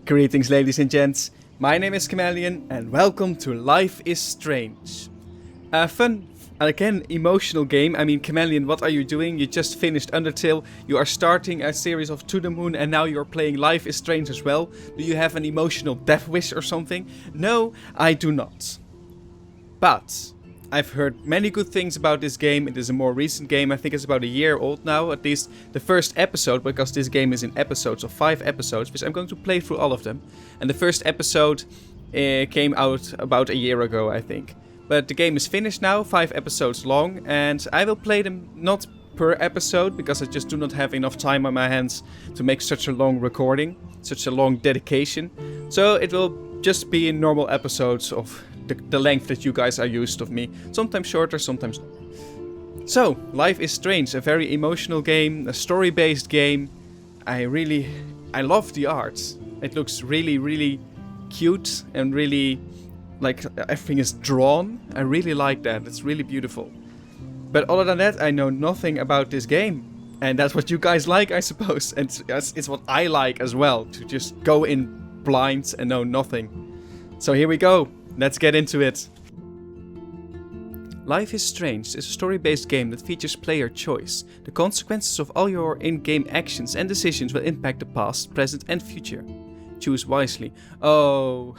Greetings, ladies and gents. My name is Chameleon, and welcome to Life is Strange. A fun, again, emotional game. I mean, Chameleon, what are you doing? You just finished Undertale, you are starting a series of To the Moon, and now you're playing Life is Strange as well. Do you have an emotional death wish or something? No, I do not. But I've heard many good things about this game. It is a more recent game. I think it's about a year old now, at least the first episode, because this game is in episodes of 5 episodes, which I'm going to play through all of them. And the first episode came out about a year ago, I think. But the game is finished now, 5 episodes long, and I will play them not per episode, because I just do not have enough time on my hands to make such a long recording, such a long dedication. So it will just be in normal episodes of the length that you guys are used of me. Sometimes shorter, sometimes not. So, Life is Strange, a very emotional game, a story-based game. I love the art. It looks really, really cute and really, like, everything is drawn. I really like that. It's really beautiful. But other than that, I know nothing about this game. And that's what you guys like, I suppose. And it's what I like as well, to just go in blind and know nothing. So here we go. Let's get into it. Life is Strange is a story-based game that features player choice. The consequences of all your in-game actions and decisions will impact the past, present and future. Choose wisely. Oh,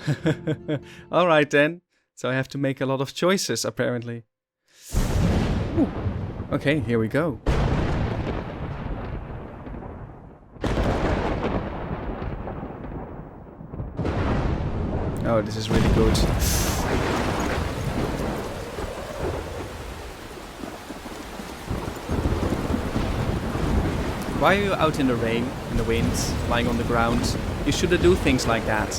alright then. So I have to make a lot of choices, apparently. Ooh. Okay, here we go. Oh, this is really good. Why are you out in the rain, in the wind, lying on the ground? You shouldn't do things like that.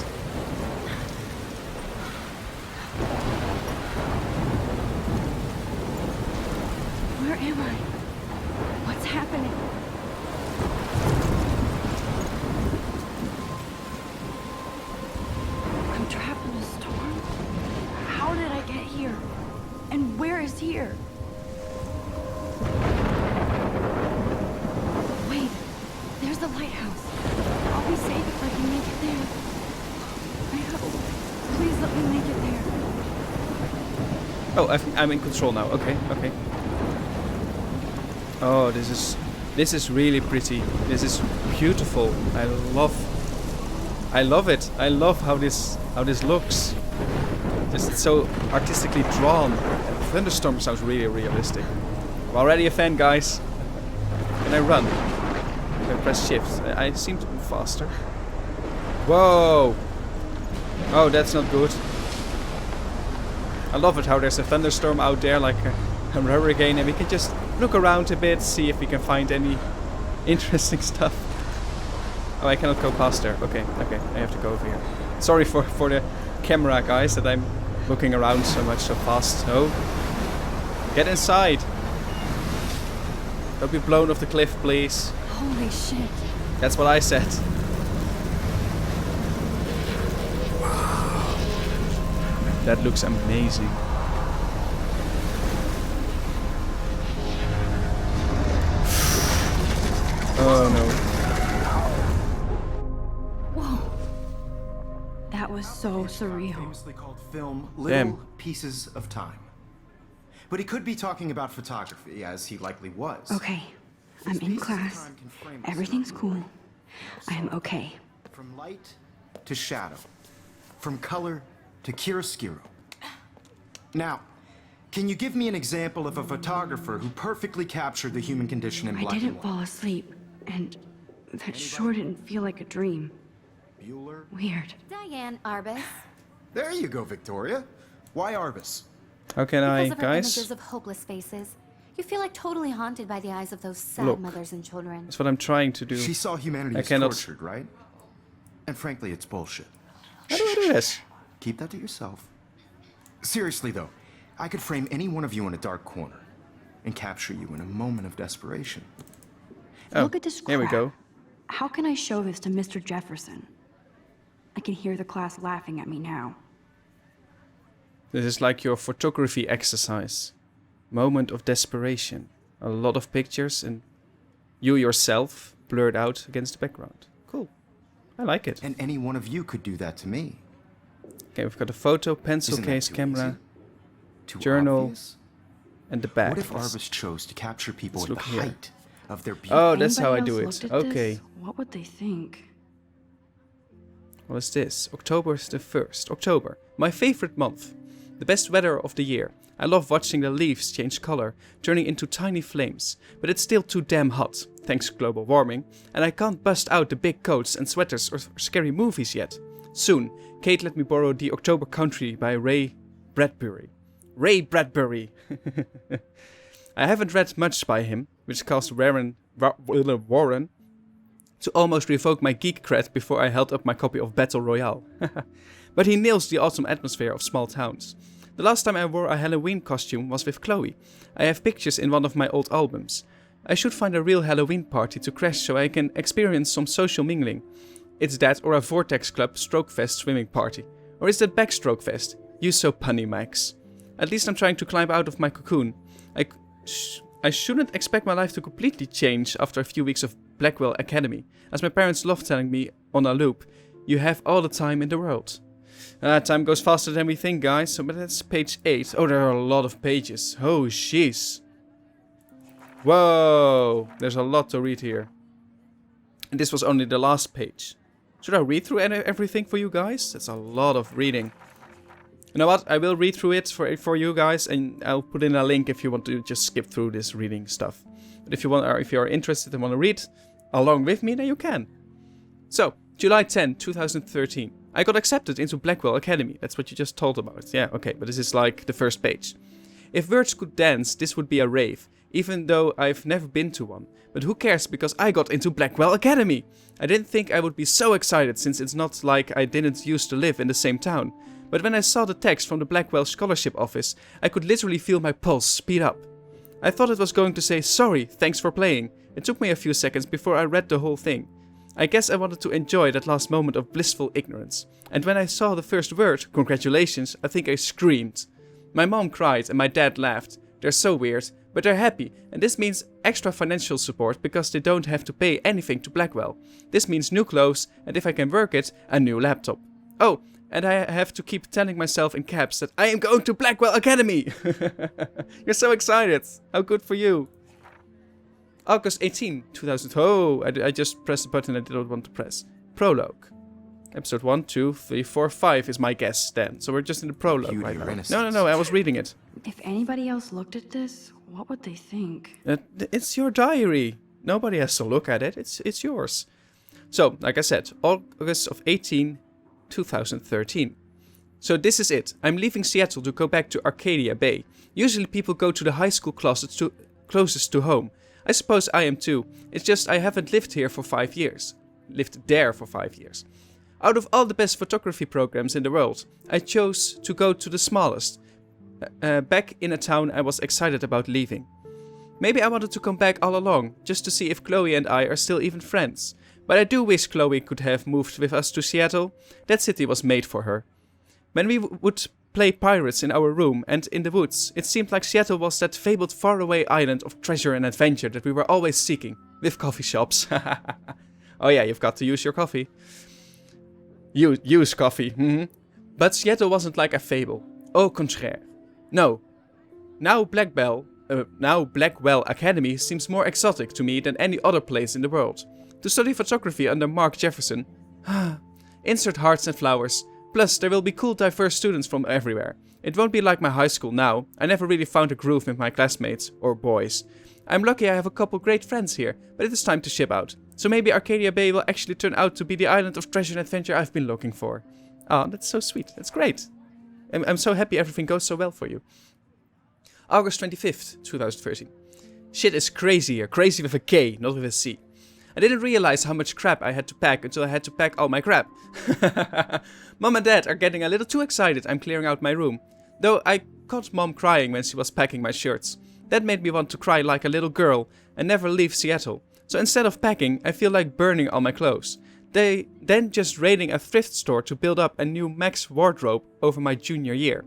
Where am I? What's happening? I'm trapped in a storm? How did I get here? And where is here? Wait, there's the lighthouse. I'll be safe if I can make it there. I hope. Please let me make it there. Oh, I'm in control now. Okay. Oh, this is really pretty. This is beautiful. I love it. I love how this looks. Just so artistically drawn. And Thunderstorm sounds really realistic. I'm already a fan, guys. Can I run? Can I press shift? I seem to move faster. Whoa! Oh, that's not good. I love it how there's a thunderstorm out there, like a hurricane, and we can just look around a bit, see if we can find any interesting stuff. Oh, I cannot go past there. Okay, I have to go over here. Sorry for the camera, guys, that I'm looking around so much so fast. Oh, get inside. Don't be blown off the cliff, please. Holy shit. That's what I said. That looks amazing. Oh Whoa. That was so surreal. Famously called film Little Pieces of Time. But he could be talking about photography, as he likely was. Okay, I'm in class. Everything's cool. I am okay. From light to shadow. From color to chiaroscuro. Now, can you give me an example of a photographer who perfectly captured the human condition in I black and didn't white? fall asleep, and that sure didn't feel like a dream. Bueller? Weird. Diane Arbus. There you go, Victoria. Why Arbus? How can I, Because of her guys? images of hopeless faces, you feel like totally haunted by the eyes of those sad Look. mothers and children. That's what I'm trying to do. She saw humanity I as cannot- tortured, right? And frankly, it's bullshit. How do I do this? Keep that to yourself. Seriously, though, I could frame any one of you in a dark corner and capture you in a moment of desperation. Oh, Look at this crap. here we go. How can I show this to Mr. Jefferson? I can hear the class laughing at me now. This is like your photography exercise. Moment of desperation. A lot of pictures and you yourself blurred out against the background. Cool. I like it. And any one of you could do that to me. Okay, we've got a photo, pencil Isn't that case, too camera, easy? Too journal, obvious? and the back. What if Let's- Arvis chose to capture people let's at the look here. height of their beauty? Oh, that's how I Anybody do else it. looked at Okay. this? What would they think? What is this? October is the 1st. October. My favorite month. The best weather of the year. I love watching the leaves change color, turning into tiny flames. But it's still too damn hot, thanks to global warming, and I can't bust out the big coats and sweaters or scary movies yet. Soon, Kate let me borrow The October Country by Ray Bradbury. Ray Bradbury! I haven't read much by him, which caused Warren to almost revoke my geek cred before I held up my copy of Battle Royale. But he nails the autumn atmosphere of small towns. The last time I wore a Halloween costume was with Chloe. I have pictures in one of my old albums. I should find a real Halloween party to crash so I can experience some social mingling. It's that or a Vortex Club Strokefest swimming party. Or is that Backstroke Fest? You so punny, Max. At least I'm trying to climb out of my cocoon. I shouldn't expect my life to completely change after a few weeks of Blackwell Academy, as my parents love telling me on a loop, you have all the time in the world. Time goes faster than we think, guys, so but that's page 8. Oh, there are a lot of pages. Oh, jeez. Whoa, there's a lot to read here. And this was only the last page. Should I read through everything for you guys? That's a lot of reading. You know what? I will read through it for you guys, and I'll put in a link if you want to just skip through this reading stuff. But if you want, or if you are interested and want to read along with me, then you can. So, July 10, 2013. I got accepted into Blackwell Academy. That's what you just told about. Yeah, okay, but this is like the first page. If words could dance, this would be a rave, even though I've never been to one. But who cares, because I got into Blackwell Academy! I didn't think I would be so excited, since it's not like I didn't used to live in the same town. But when I saw the text from the Blackwell Scholarship Office, I could literally feel my pulse speed up. I thought it was going to say, sorry, thanks for playing. It took me a few seconds before I read the whole thing. I guess I wanted to enjoy that last moment of blissful ignorance. And when I saw the first word, congratulations, I think I screamed. My mom cried and my dad laughed. They're so weird, but they're happy, and this means extra financial support because they don't have to pay anything to Blackwell. This means new clothes, and if I can work it, a new laptop. Oh, and I have to keep telling myself in caps that I am going to Blackwell Academy! You're so excited! How good for you! August 18, 2000. Oh, I just pressed the button I didn't want to press. Prologue. Episode 1, 2, 3, 4, 5 is my guess then. So we're just in the prologue Beauty right now. Renaissance. No, I was reading it. If anybody else looked at this, what would they think? It's your diary. Nobody has to look at it. It's yours. So, like I said, August of 18, 2013. So this is it. I'm leaving Seattle to go back to Arcadia Bay. Usually people go to the high school closest to home. I suppose I am too. It's just I haven't lived here for 5 years. Lived there for 5 years. Out of all the best photography programs in the world, I chose to go to the smallest. Back in a town I was excited about leaving. Maybe I wanted to come back all along, just to see if Chloe and I are still even friends. But I do wish Chloe could have moved with us to Seattle. That city was made for her. When we would play pirates in our room and in the woods, it seemed like Seattle was that fabled faraway island of treasure and adventure that we were always seeking. With coffee shops. Oh yeah, you've got to use your coffee. Use coffee. But Seattle wasn't like a fable. Au contraire. No. Now Blackwell Academy seems more exotic to me than any other place in the world. To study photography under Mark Jefferson. Insert hearts and flowers. Plus, there will be cool diverse students from everywhere. It won't be like my high school now. I never really found a groove with my classmates, or boys. I'm lucky I have a couple great friends here, but it is time to ship out. So maybe Arcadia Bay will actually turn out to be the island of treasure and adventure I've been looking for. Oh, that's so sweet. That's great. I'm so happy everything goes so well for you. August 25th, 2013. Shit is crazy here. Crazy with a K, not with a C. I didn't realize how much crap I had to pack until I had to pack all my crap. Mom and Dad are getting a little too excited I'm clearing out my room. Though I caught Mom crying when she was packing my shirts. That made me want to cry like a little girl and never leave Seattle. So instead of packing, I feel like burning all my clothes. Then just raiding a thrift store to build up a new Max wardrobe over my junior year.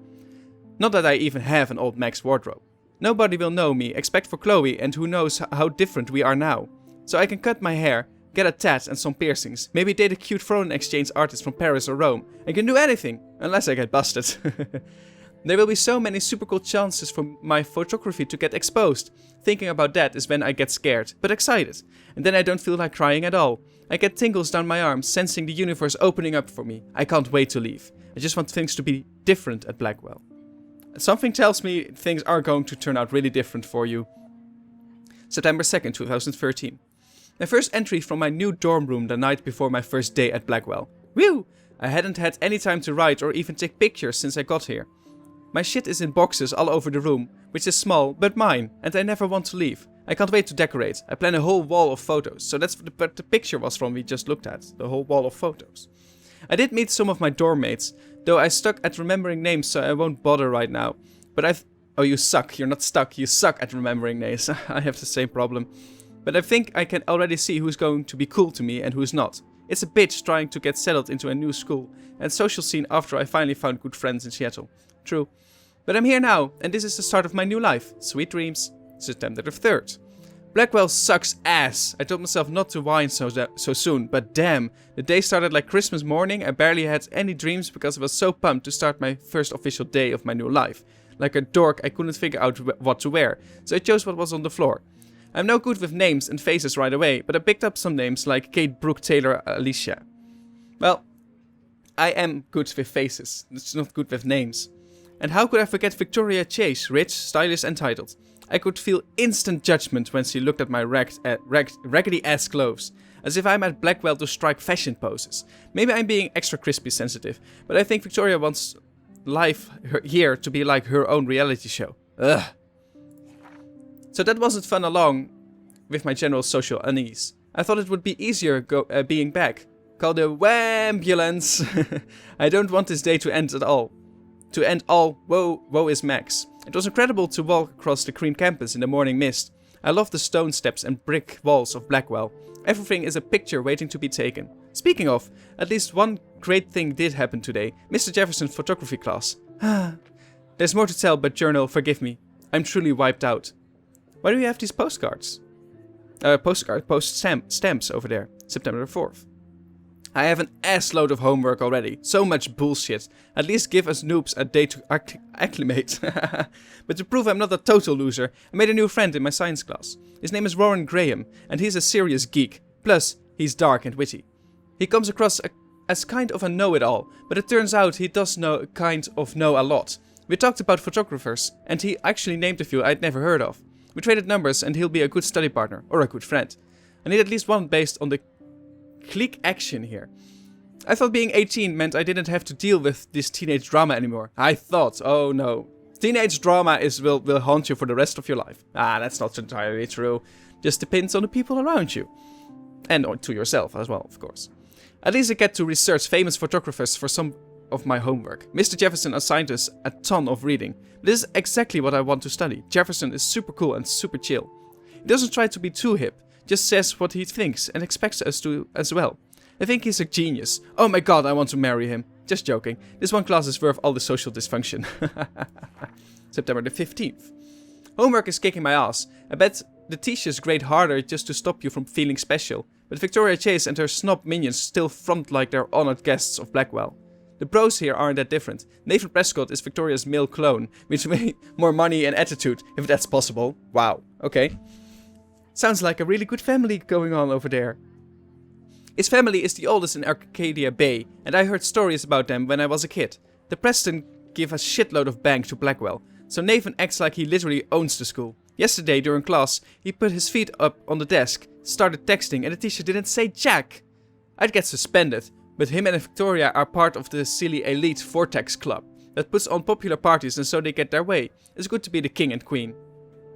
Not that I even have an old Max wardrobe. Nobody will know me except for Chloe, and who knows how different we are now. So I can cut my hair, get a tat and some piercings, maybe date a cute foreign exchange artist from Paris or Rome. I can do anything, unless I get busted. There will be so many super cool chances for my photography to get exposed. Thinking about that is when I get scared, but excited. And then I don't feel like crying at all. I get tingles down my arms, sensing the universe opening up for me. I can't wait to leave. I just want things to be different at Blackwell. Something tells me things are going to turn out really different for you. September 2nd, 2013. My first entry from my new dorm room the night before my first day at Blackwell. Whew! I hadn't had any time to write or even take pictures since I got here. My shit is in boxes all over the room, which is small, but mine, and I never want to leave. I can't wait to decorate. I plan a whole wall of photos, so that's what the picture was from we just looked at, the whole wall of photos. I did meet some of my dorm mates, though I stuck at remembering names, so I won't bother right now. But oh, you suck. You're not stuck. You suck at remembering names. I have the same problem. But I think I can already see who's going to be cool to me and who's not. It's a bitch trying to get settled into a new school and social scene after I finally found good friends in Seattle. True. But I'm here now, and this is the start of my new life. Sweet dreams. September the 3rd. Blackwell sucks ass. I told myself not to whine so soon, but damn. The day started like Christmas morning. I barely had any dreams because I was so pumped to start my first official day of my new life. Like a dork, I couldn't figure out what to wear, so I chose what was on the floor. I'm no good with names and faces right away, but I picked up some names like Kate, Brooke, Taylor, Alicia. Well, I am good with faces, it's not good with names. And how could I forget Victoria Chase, rich, stylish and titled? I could feel instant judgment when she looked at my raggedy-ass clothes, as if I'm at Blackwell to strike fashion poses. Maybe I'm being extra crispy sensitive, but I think Victoria wants life here to be like her own reality show. Ugh. So that wasn't fun along with my general social unease. I thought it would be easier being back. Call the Wambulance. I don't want this day to end at all. To end all, woe is Max. It was incredible to walk across the green campus in the morning mist. I love the stone steps and brick walls of Blackwell. Everything is a picture waiting to be taken. Speaking of, at least one great thing did happen today. Mr. Jefferson's photography class. There's more to tell, but journal, forgive me. I'm truly wiped out. Why do you have these postcards? Stamps over there. September 4th. I have an assload of homework already. So much bullshit. At least give us noobs a day to acclimate. But to prove I'm not a total loser, I made a new friend in my science class. His name is Warren Graham, and he's a serious geek. Plus, he's dark and witty. He comes across as kind of a know-it-all, but it turns out he does know a lot. We talked about photographers, and he actually named a few I'd never heard of. We traded numbers, and he'll be a good study partner, or a good friend. I need at least one based on the click action here. I thought being 18 meant I didn't have to deal with this teenage drama anymore. I thought, oh no. Teenage drama will haunt you for the rest of your life. That's not entirely true. Just depends on the people around you. And to yourself as well, of course. At least I get to research famous photographers for some of my homework. Mr. Jefferson assigned us a ton of reading. This is exactly what I want to study. Jefferson is super cool and super chill. He doesn't try to be too hip. Just says what he thinks and expects us to as well. I think he's a genius. Oh my god, I want to marry him. Just joking. This one class is worth all the social dysfunction. September the 15th. Homework is kicking my ass. I bet the teachers grade harder just to stop you from feeling special. But Victoria Chase and her snob minions still front like they're honored guests of Blackwell. The bros here aren't that different. Nathan Prescott is Victoria's male clone, with way more money and attitude, if that's possible. Wow, okay. Sounds like a really good family going on over there. His family is the oldest in Arcadia Bay, and I heard stories about them when I was a kid. The Preston give a shitload of bank to Blackwell, so Nathan acts like he literally owns the school. Yesterday, during class, he put his feet up on the desk, started texting, and the teacher didn't say jack. I'd get suspended, but him and Victoria are part of the silly elite Vortex Club that puts on popular parties and so they get their way. It's good to be the king and queen.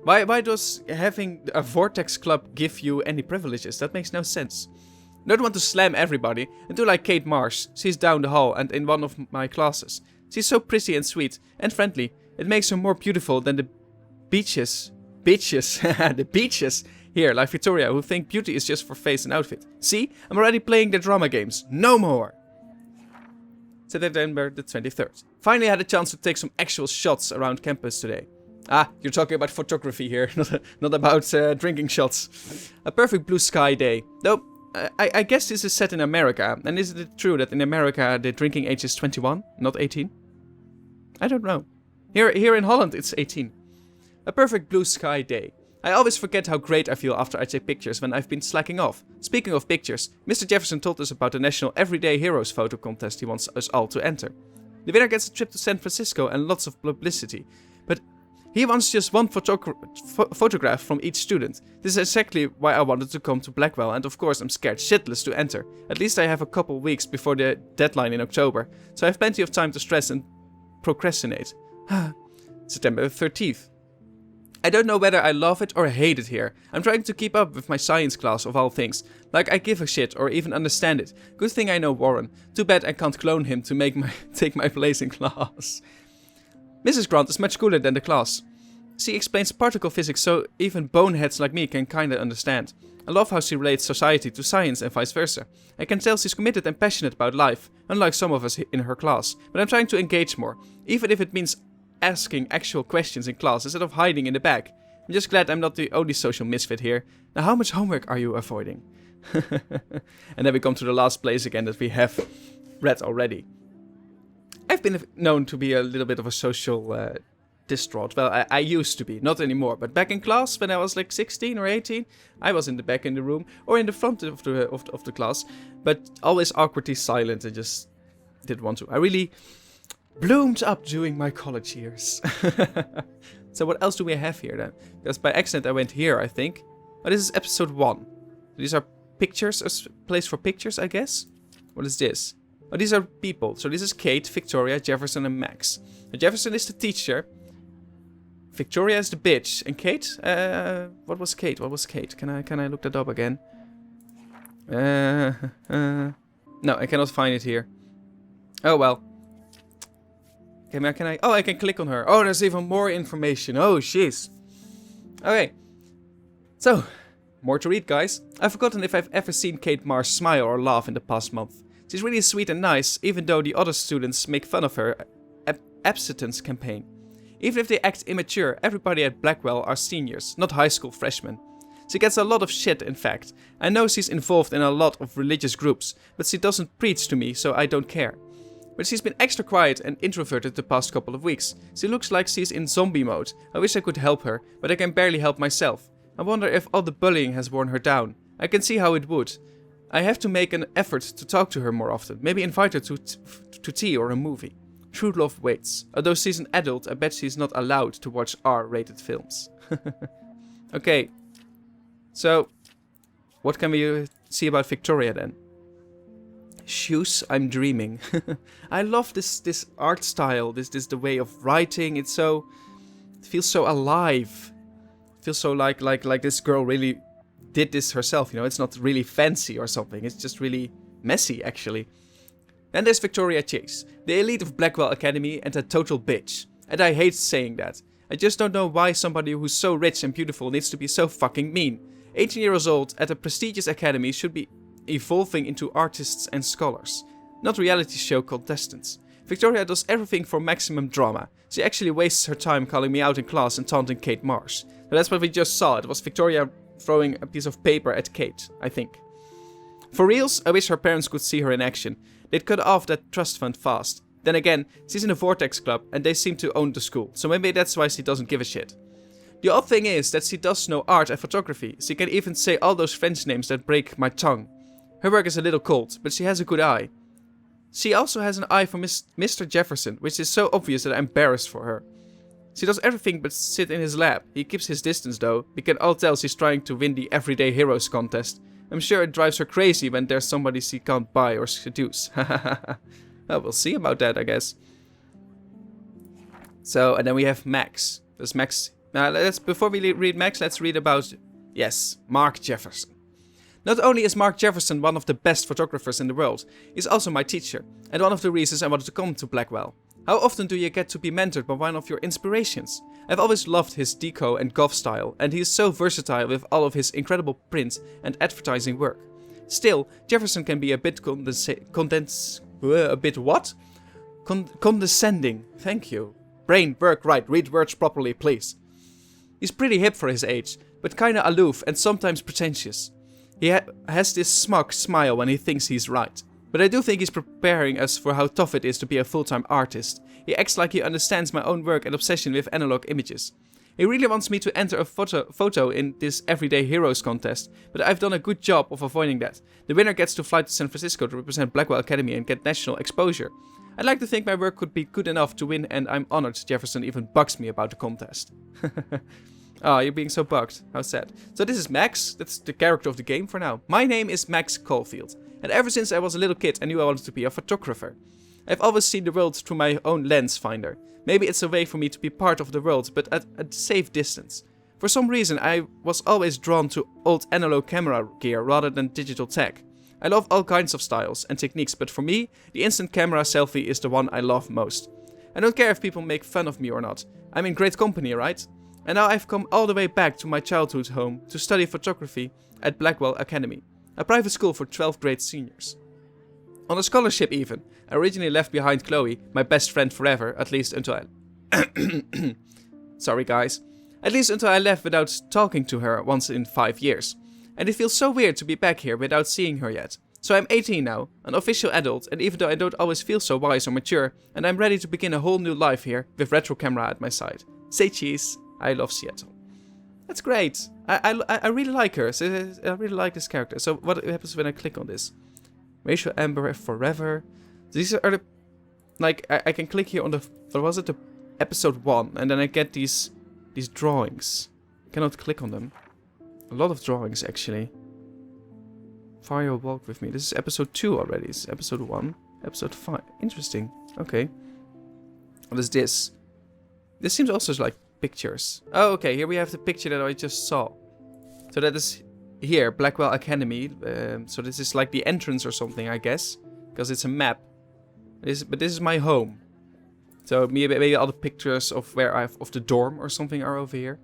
Why does having a Vortex Club give you any privileges? That makes no sense. I don't want to slam everybody, and do like Kate Marsh. She's down the hall and in one of my classes. She's so pretty and sweet and friendly. It makes her more beautiful than the beaches. The beaches here, like Victoria, who think beauty is just for face and outfit. See? I'm already playing the drama games. No more! September the 23rd. Finally had a chance to take some actual shots around campus today. You're talking about photography here, not about drinking shots. A perfect blue sky day. Though, I guess this is set in America. And is it true that in America the drinking age is 21, not 18? I don't know. Here in Holland it's 18. A perfect blue sky day. I always forget how great I feel after I take pictures when I've been slacking off. Speaking of pictures, Mr. Jefferson told us about the National Everyday Heroes photo contest he wants us all to enter. The winner gets a trip to San Francisco and lots of publicity. But he wants just one photograph from each student. This is exactly why I wanted to come to Blackwell, and of course I'm scared shitless to enter. At least I have a couple weeks before the deadline in October, so I have plenty of time to stress and procrastinate. September 13th. I don't know whether I love it or hate it here. I'm trying to keep up with my science class of all things. Like I give a shit or even understand it. Good thing I know Warren. Too bad I can't clone him to take my place in class. Mrs. Grant is much cooler than the class. She explains particle physics so even boneheads like me can kinda understand. I love how she relates society to science and vice versa. I can tell she's committed and passionate about life, unlike some of us in her class. But I'm trying to engage more, even if it means asking actual questions in class instead of hiding in the back. I'm just glad I'm not the only social misfit here. Now, how much homework are you avoiding? And then we come to the last place again that we have read already. I've been known to be a little bit of a social distraught. Well, I used to be, not anymore. But back in class, when I was like 16 or 18, I was in the back in the room or in the front of the class, but always awkwardly silent and just didn't want to. I really bloomed up during my college years. So what else do we have here then? Because by accident I went here, I think. Oh, this is episode 1. These are pictures, a place for pictures, I guess. What is this? Oh, these are people. So this is Kate, Victoria, Jefferson, and Max. Now, Jefferson is the teacher. Victoria is the bitch. And Kate? What was Kate? What was Kate? Can I look that up again? No, I cannot find it here. Oh well. Okay, can I? Oh, I can click on her. Oh, there's even more information. Oh, jeez. Okay. So, more to read, guys. I've forgotten if I've ever seen Kate Marsh smile or laugh in the past month. She's really sweet and nice, even though the other students make fun of her abstinence campaign. Even if they act immature, everybody at Blackwell are seniors, not high school freshmen. She gets a lot of shit, in fact. I know she's involved in a lot of religious groups, but she doesn't preach to me, so I don't care. But she's been extra quiet and introverted the past couple of weeks. She looks like she's in zombie mode. I wish I could help her, but I can barely help myself. I wonder if all the bullying has worn her down. I can see how it would. I have to make an effort to talk to her more often. Maybe invite her to tea or a movie. True love waits. Although she's an adult, I bet she's not allowed to watch R-rated films. Okay. So, what can we see about Victoria then? Shoes, I'm dreaming. I love this art style, this the way of writing. It feels so alive. It feels so like this girl really did this herself, you know. It's not really fancy or something. It's just really messy, actually. Then there's Victoria Chase, the elite of Blackwell Academy and a total bitch. And I hate saying that. I just don't know why somebody who's so rich and beautiful needs to be so fucking mean. 18 years old at a prestigious academy should be evolving into artists and scholars, not reality show contestants. Victoria does everything for maximum drama. She actually wastes her time calling me out in class and taunting Kate Marsh. So that's what we just saw. It was Victoria throwing a piece of paper at Kate, I think. For reals, I wish her parents could see her in action. They'd cut off that trust fund fast. Then again, she's in the Vortex Club and they seem to own the school, so maybe that's why she doesn't give a shit. The odd thing is that she does know art and photography. She can even say all those French names that break my tongue. Her work is a little cold, but she has a good eye. She also has an eye for Mr. Jefferson, which is so obvious that I'm embarrassed for her. She does everything but sit in his lap. He keeps his distance though. We can all tell she's trying to win the Everyday Heroes contest. I'm sure it drives her crazy when there's somebody she can't buy or seduce. Well, we'll see about that, I guess. So, and then we have Max. There's Max. Before we read Max, let's read about, yes, Mark Jefferson. Not only is Mark Jefferson one of the best photographers in the world, he's also my teacher, and one of the reasons I wanted to come to Blackwell. How often do you get to be mentored by one of your inspirations? I've always loved his deco and goth style, and he is so versatile with all of his incredible print and advertising work. Still, Jefferson can be a bit condescending. Thank you. Brain, work right, read words properly, please. He's pretty hip for his age, but kinda aloof and sometimes pretentious. He has this smug smile when he thinks he's right. But I do think he's preparing us for how tough it is to be a full-time artist. He acts like he understands my own work and obsession with analog images. He really wants me to enter a photo in this Everyday Heroes contest, but I've done a good job of avoiding that. The winner gets to fly to San Francisco to represent Blackwell Academy and get national exposure. I'd like to think my work could be good enough to win, and I'm honored Jefferson even bugs me about the contest. Oh, you're being so bugged. How sad. So this is Max. That's the character of the game for now. My name is Max Caulfield, and ever since I was a little kid I knew I wanted to be a photographer. I've always seen the world through my own lens finder. Maybe it's a way for me to be part of the world, but at a safe distance. For some reason I was always drawn to old analog camera gear rather than digital tech. I love all kinds of styles and techniques, but for me, the instant camera selfie is the one I love most. I don't care if people make fun of me or not. I'm in great company, right? And now I've come all the way back to my childhood home to study photography at Blackwell Academy, a private school for 12th grade seniors. On a scholarship even. I originally left behind Chloe, my best friend forever, at least until I... Sorry guys. At least until I left without talking to her once in 5 years. And it feels so weird to be back here without seeing her yet. So I'm 18 now, an official adult, and even though I don't always feel so wise or mature, and I'm ready to begin a whole new life here with retro camera at my side. Say cheese. I love Seattle. That's great. I really like her. So I really like this character. So what happens when I click on this? Rachel Amber forever. These are the... Like, I can click here on the... Or was it the episode 1? And then I get these drawings. I cannot click on them. A lot of drawings, actually. Fire walk with me. This is episode 2 already. This is episode 1. Episode 5. Interesting. Okay. What is this? This seems also like pictures. Oh, okay. Here we have the picture that I just saw. So that is here, Blackwell Academy. So this is like the entrance or something, I guess. Because it's a map. But this is my home. So maybe all the pictures of where of the dorm or something are over here.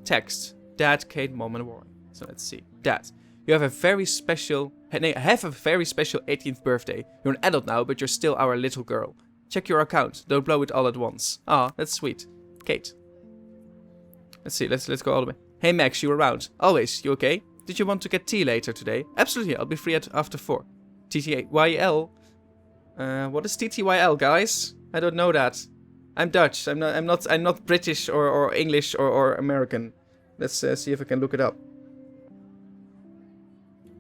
Text. Dad, Kate, Mom, and Warren. So let's see. Dad, you have a very special... have a very special 18th birthday. You're an adult now, but you're still our little girl. Check your account. Don't blow it all at once. Ah, that's sweet. Kate. Let's see. Let's go all the way. Hey Max, you around? Always. You okay? Did you want to get tea later today? Absolutely. I'll be free after 4. TTYL. What is TTYL, guys? I don't know that. I'm Dutch. I'm not British or English or American. Let's see if I can look it up.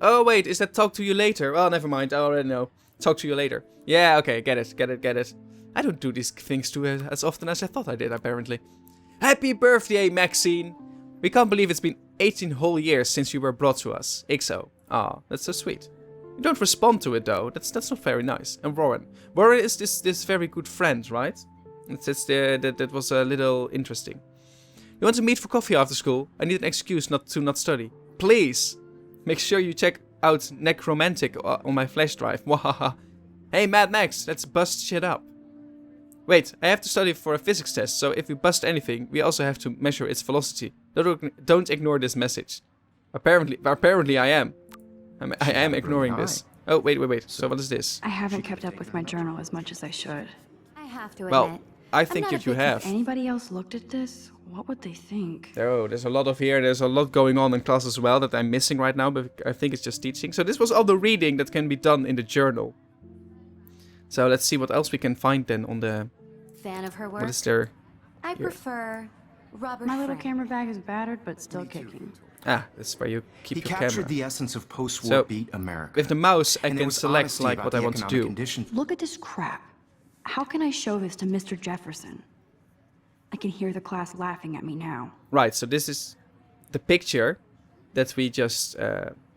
Oh wait, is that talk to you later? Well, never mind. I already know. Talk to you later. Yeah, okay, get it. I don't do these things too as often as I thought I did, apparently. Happy birthday, Maxine! We can't believe it's been 18 whole years since you were brought to us. IXO. Ah, that's so sweet. You don't respond to it though. That's not very nice. And Warren. Warren is this very good friend, right? That was a little interesting. You want to meet for coffee after school? I need an excuse not to study. Please! Make sure you check out Necromantic on my flash drive. Wahaha. Hey Mad Max, let's bust shit up. Wait, I have to study for a physics test, so if we bust anything, we also have to measure its velocity. Don't ignore this message. Apparently I am. I am ignoring this. Oh, wait. So what is this? I haven't kept up with my journal as much as I should. I have to admit. Well, I think that you have. If anybody else looked at this, what would they think? Oh, there's a lot of here. There's a lot going on in class as well that I'm missing right now, but I think it's just teaching. So this was all the reading that can be done in the journal. So let's see what else we can find then on the... Fan of her work? What is there? I prefer Robert My little Frank. camera bag is battered, but still kicking. Ah, that's where you keep He your captured camera. the essence of post-war So, beat America. With the mouse, I And there can was select honesty like about what the I want to economic do. conditions. Look at this crap. How can I show this to Mr. Jefferson? I can hear the class laughing at me now. Right, so this is the picture that we just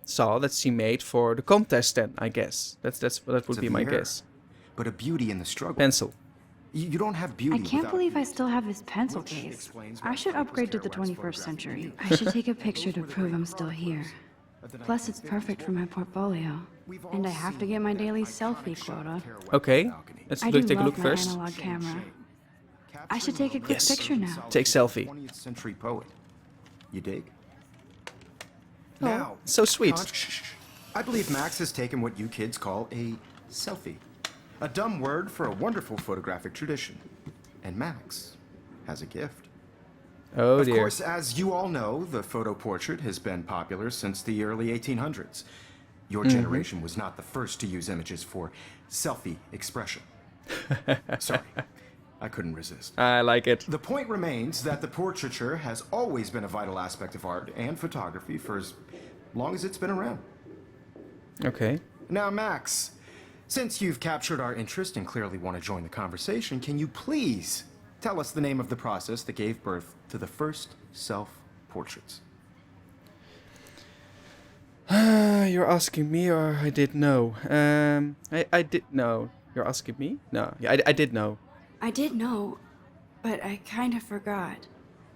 saw that she made for the contest then, I guess. That would It's be a my mirror, guess. But a beauty in the struggle. Pencil. You don't have beauty I can't without believe I beauty. still have this pencil Which case. explains why I should Frank was upgrade to the Kerouac's 21st photographic century. view. I should take a picture to prove I'm still here. Plus, it's perfect for my portfolio. And I have to get my daily selfie quota. Okay, let's I do take a love look my first. analog camera. I should take a quick Yes. picture now. Take selfie. 20th century poet. You dig? Oh, Now, so sweet. I believe Max has taken what you kids call a selfie. A dumb word for a wonderful photographic tradition. And Max has a gift. Oh Of dear. course, as you all know, the photo portrait has been popular since the early 1800s. Your generation was not the first to use images for selfie expression. Sorry, I couldn't resist. I like it. The point remains that the portraiture has always been a vital aspect of art and photography for as long as it's been around. Okay. Now, Max, since you've captured our interest and clearly want to join the conversation, can you please tell us the name of the process that gave birth to the first self-portraits? You're asking me, or I did know? I did know. You're asking me? No. Yeah, I did know. I did know, but I kind of forgot.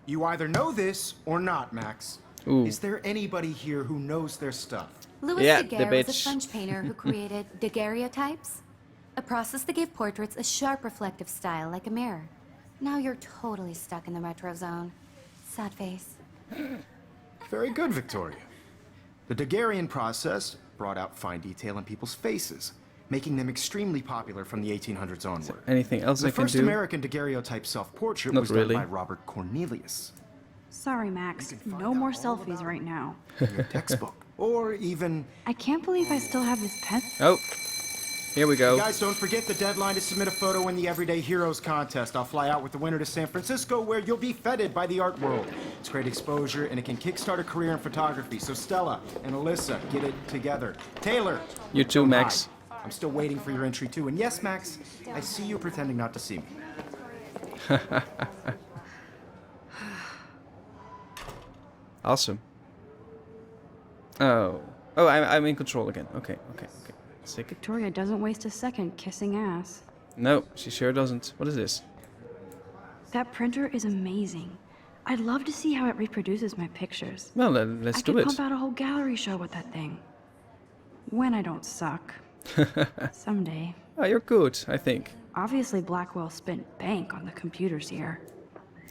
You either know this or not, Max. Ooh. Is there anybody here who knows their stuff? Louis Yeah, the Daguerre was a bitch. French painter who created daguerreotypes, a process that gave portraits a sharp reflective style like a mirror. Now you're totally stuck in the retro zone. Sad face. Very good, Victoria. The Daguerrean process brought out fine detail in people's faces, making them extremely popular from the 1800s onward. Anything else The I can first do? American daguerreotype self-portrait Not was really. done by Robert Cornelius. Sorry, Max. No more selfies right now. In your textbook. Or even... I can't believe I still have this pen. Oh, here we go. Guys, don't forget the deadline to submit a photo in the Everyday Heroes contest. I'll fly out with the winner to San Francisco, where you'll be feted by the art world. It's great exposure, and it can kickstart a career in photography. So Stella and Alyssa, get it together. Taylor! You too, don't Max. hide. I'm still waiting for your entry, too. And yes, Max, I see you pretending not to see me. Awesome. Oh. Oh, I'm in control again. Okay. Sick. Victoria doesn't waste a second kissing ass. No, she sure doesn't. What is this? That printer is amazing. I'd love to see how it reproduces my pictures. Well, let's I do could it. pump out a whole gallery show with that thing. When I don't suck. Someday. Oh, you're good, I think. Obviously, Blackwell spent bank on the computers here.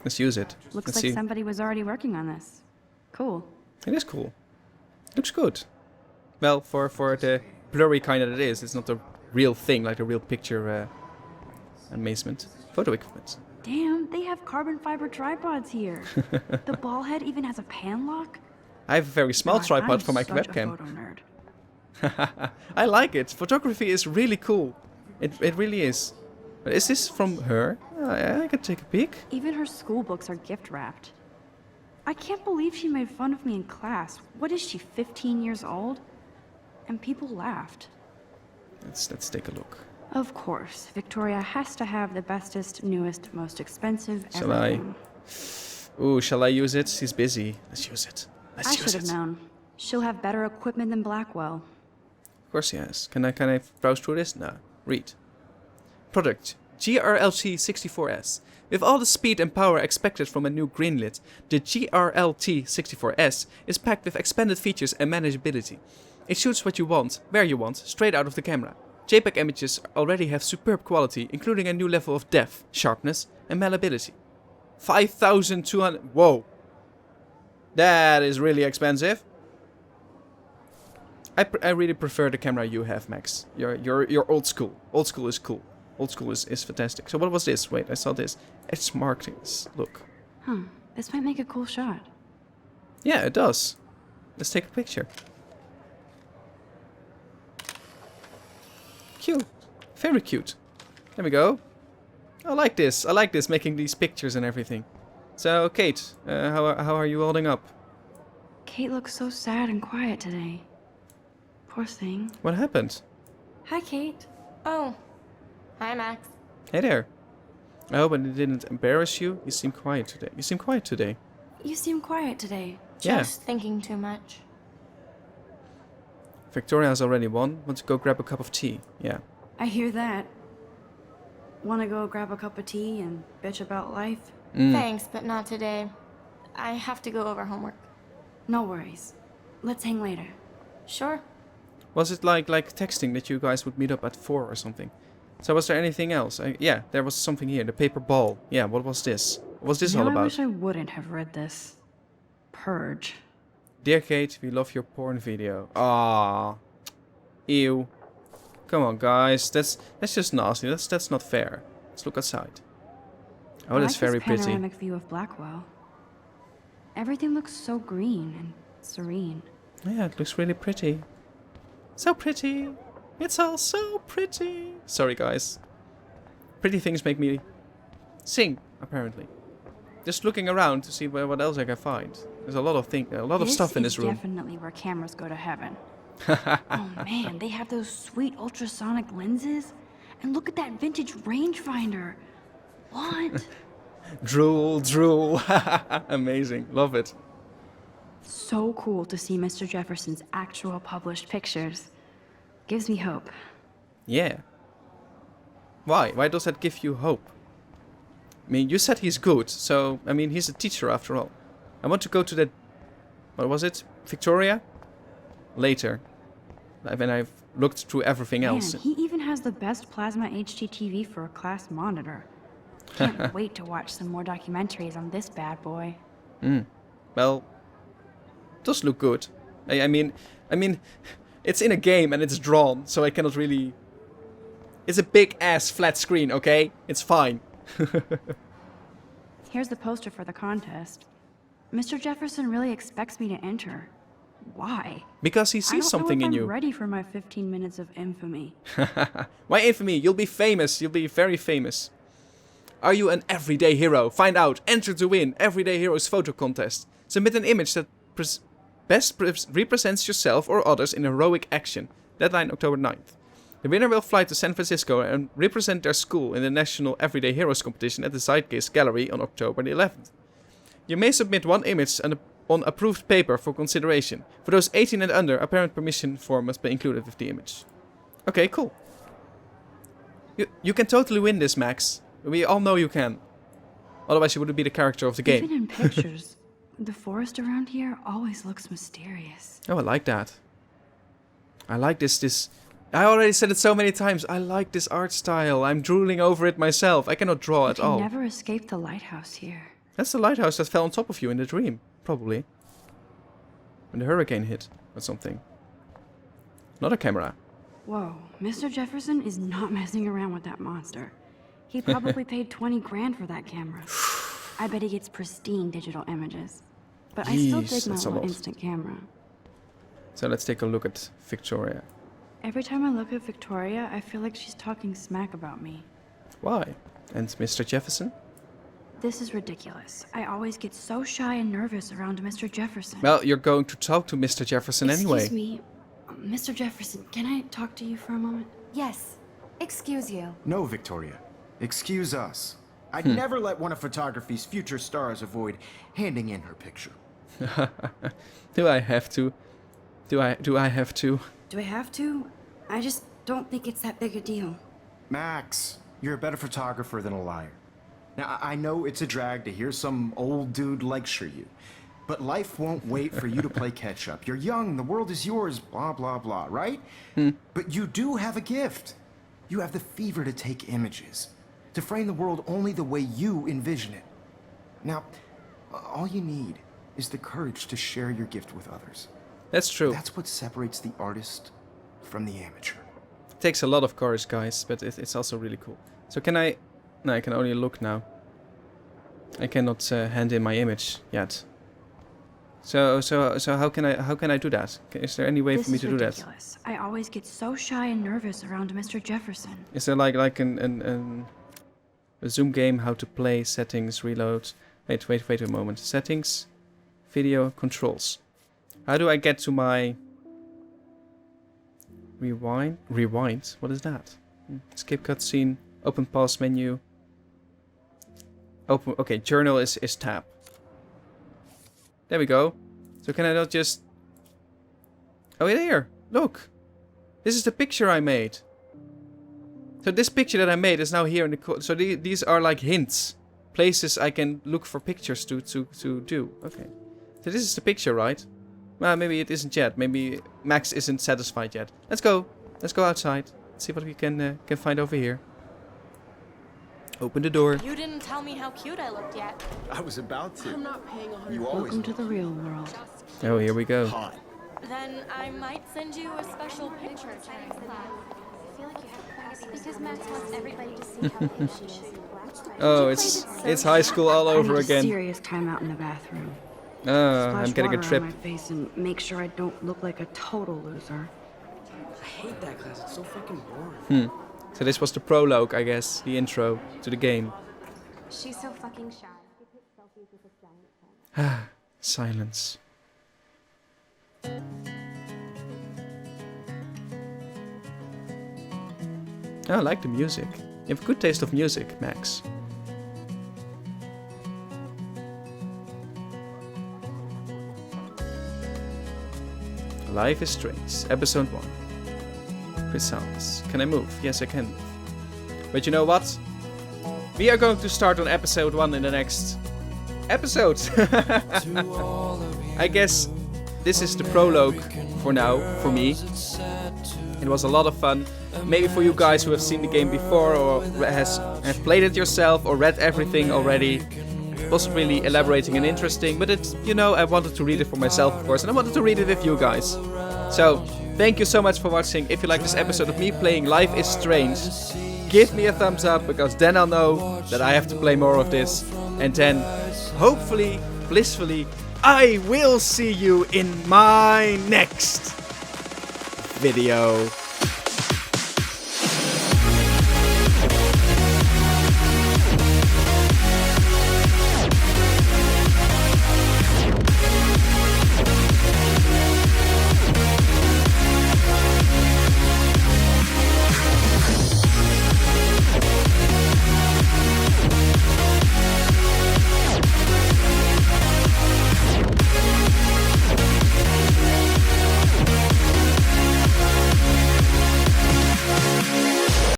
Let's use it. Looks Let's like see. somebody was already working on this. Cool. It is cool. Looks good. Well, for the blurry kind that it is, it's not a real thing, like a real picture amazement. Photo equipment. Damn, they have carbon fiber tripods here. The ball head even has a pan lock. I have a very small God, tripod I'm for my such webcam. A photo nerd. I like it. Photography is really cool. It really is. But is this from her? I could take a peek. Even her school books are gift wrapped. I can't believe she made fun of me in class. What is she, 15 years old? And people laughed. Let's take a look. Of course, Victoria has to have the bestest, newest, most expensive Shall I? everything. Ooh, shall I use it? She's busy. Let's use it. I Let's should use have it. known. She'll have better equipment than Blackwell. Of course, yes. Can I browse through this? No. Read. Product. GRLT64S. With all the speed and power expected from a new greenlit, the GRLT64S is packed with expanded features and manageability. It shoots what you want, where you want, straight out of the camera. JPEG images already have superb quality, including a new level of depth, sharpness, and malleability. 5,200... Whoa. That is really expensive. I really prefer the camera you have, Max. You're old school. Old school is cool. Old school is fantastic. So what was this? Wait, I saw this. It's markings. Look. Huh, this might make a cool shot. Yeah, it does. Let's take a picture. Cute. Very cute. There we go. I like this. I like this, making these pictures and everything. So, Kate, how are you holding up? Kate looks so sad and quiet today. Poor thing. What happened? Hi, Kate. Oh. Hi, Max. Hey there. I hope it didn't embarrass you. You seem quiet today. You seem quiet today. You seem quiet today. Yeah. Just thinking too much. Victoria has already won. Want to go grab a cup of tea? Yeah. I hear that. Wanna go grab a cup of tea and bitch about life? Thanks, but not today. I have to go over homework. No worries. Let's hang later. Sure. Was it like texting that you guys would meet up at 4 or something? So was there anything else? Yeah, there was something here. The paper ball. Yeah, what was this? What was this all I about? wish I wouldn't have read this. Purge. Dear Kate, we love your porn video. Ah, ew. Come on, guys. That's just nasty. That's not fair. Let's look outside. Oh, I that's like very this pretty. panoramic view of Blackwell. Everything looks so green and serene. Yeah, it looks really pretty. So pretty. It's all so pretty. Sorry, guys. Pretty things make me sing, apparently. Just looking around to see what else I can find. There's a lot of stuff in this room. This is definitely where cameras go to heaven. Oh man, they have those sweet ultrasonic lenses. And look at that vintage rangefinder. What? Drool, drool. Amazing. Love it. So cool to see Mr. Jefferson's actual published pictures. Gives me hope. Yeah. Why? Why does that give you hope? I mean, you said he's good, so, I mean, he's a teacher after all. I want to go to that, what was it? Victoria? Later. When I've looked through everything else. Man, he even has the best plasma HDTV for a class monitor. Can't wait to watch some more documentaries on this bad boy. Well, does look good. I mean, it's in a game and it's drawn, so I cannot really... It's a big-ass flat screen, okay? It's fine. Here's the poster for the contest. Mr. Jefferson really expects me to enter. Why? Because he sees something in I'm you. ready for my 15 minutes of infamy. Why infamy? You'll be famous. You'll be very famous. Are you an everyday hero? Find out. Enter to win Everyday Heroes photo contest. Submit an image that represents yourself or others in heroic action. Deadline October 9th. The winner will fly to San Francisco and represent their school in the National Everyday Heroes competition at the Zeitgeist Gallery on October the 11th. You may submit one image on approved paper for consideration. For those 18 and under, a parent permission form must be included with the image. Okay, cool. You can totally win this, Max. We all know you can. Otherwise you wouldn't be the character of the game. Even in pictures, the forest around here always looks mysterious. Oh, I like that. I like this... I already said it so many times. I like this art style. I'm drooling over it myself. I cannot draw at all. You never escape the lighthouse here. That's the lighthouse that fell on top of you in the dream. Probably. When the hurricane hit. Or something. Not a camera. Whoa, Mr. Jefferson is not messing around with that monster. He probably paid 20 grand for that camera. I bet he gets pristine digital images. But I still Jeez, dig my that's a little lot. instant camera. So let's take a look at Victoria. Every time I look at Victoria, I feel like she's talking smack about me. Why? And Mr. Jefferson? This is ridiculous. I always get so shy and nervous around Mr. Jefferson. Well, you're going to talk to Mr. Jefferson anyway. Excuse me, Mr. Jefferson, can I talk to you for a moment? Yes. Excuse you. No, Victoria. Excuse us. I'd never let one of photography's future stars avoid handing in her picture. Do I have to? Do I have to? Do I have to? I just don't think it's that big a deal. Max, you're a better photographer than a liar. Now, I know it's a drag to hear some old dude lecture you, but life won't wait for you to play catch-up. You're young, the world is yours, blah, blah, blah, right? But you do have a gift. You have the fever to take images, to frame the world only the way you envision it. Now, all you need is the courage to share your gift with others. That's true. That's what separates the artist from the amateur. It takes a lot of courage, guys, but it's also really cool. So can I... No, I can only look now. I cannot hand in my image yet. So how can I do that? Is there any way This for me is to do that? ridiculous. I always get so shy and nervous around Mr. Jefferson. Is there like a Zoom game, how to play, settings, reload? Wait a moment. Settings, video, controls. How do I get to my rewind? Rewind? What is that? Skip cutscene, open pause menu. Open. Okay, journal is tab. There we go. So can I not just... Oh, here. Look. This is the picture I made. So this picture that I made is now here in the... So these are like hints. Places I can look for pictures to do. Okay. So this is the picture, right? Well, maybe it isn't yet. Maybe Max isn't satisfied yet. Let's go. Let's go outside. Let's see what we can find over here. Open the door. You didn't tell me how cute I looked yet. I was about to. I'm not paying 100. You always Welcome to the real world. Oh, here we go. hot. Then I might send you a special picture. Because Max wants everybody to see how cute she is. Oh, it's high school all over I need again. a serious time out in the bathroom. I'm Splash getting a water trip. on my face and make sure I don't look like a total loser. I hate that class. It's so fucking boring. So this was the prologue, I guess, the intro to the game. She's so fucking shy. She takes selfies with a giant pen. Silence. I like the music. You have a good taste of music, Max. Life is Strange, episode 1. Chrysalis. Can I move? Yes, I can move. But you know what? We are going to start on episode 1 in the next episode. I guess this is the prologue for now, for me. It was a lot of fun. Maybe for you guys who have seen the game before or have played it yourself or read everything already. It wasn't really elaborating and interesting, but it's, you know, I wanted to read it for myself, of course, and I wanted to read it with you guys. So, thank you so much for watching. If you like this episode of me playing Life is Strange, give me a thumbs up, because then I'll know that I have to play more of this. And then, hopefully, blissfully, I will see you in my next video.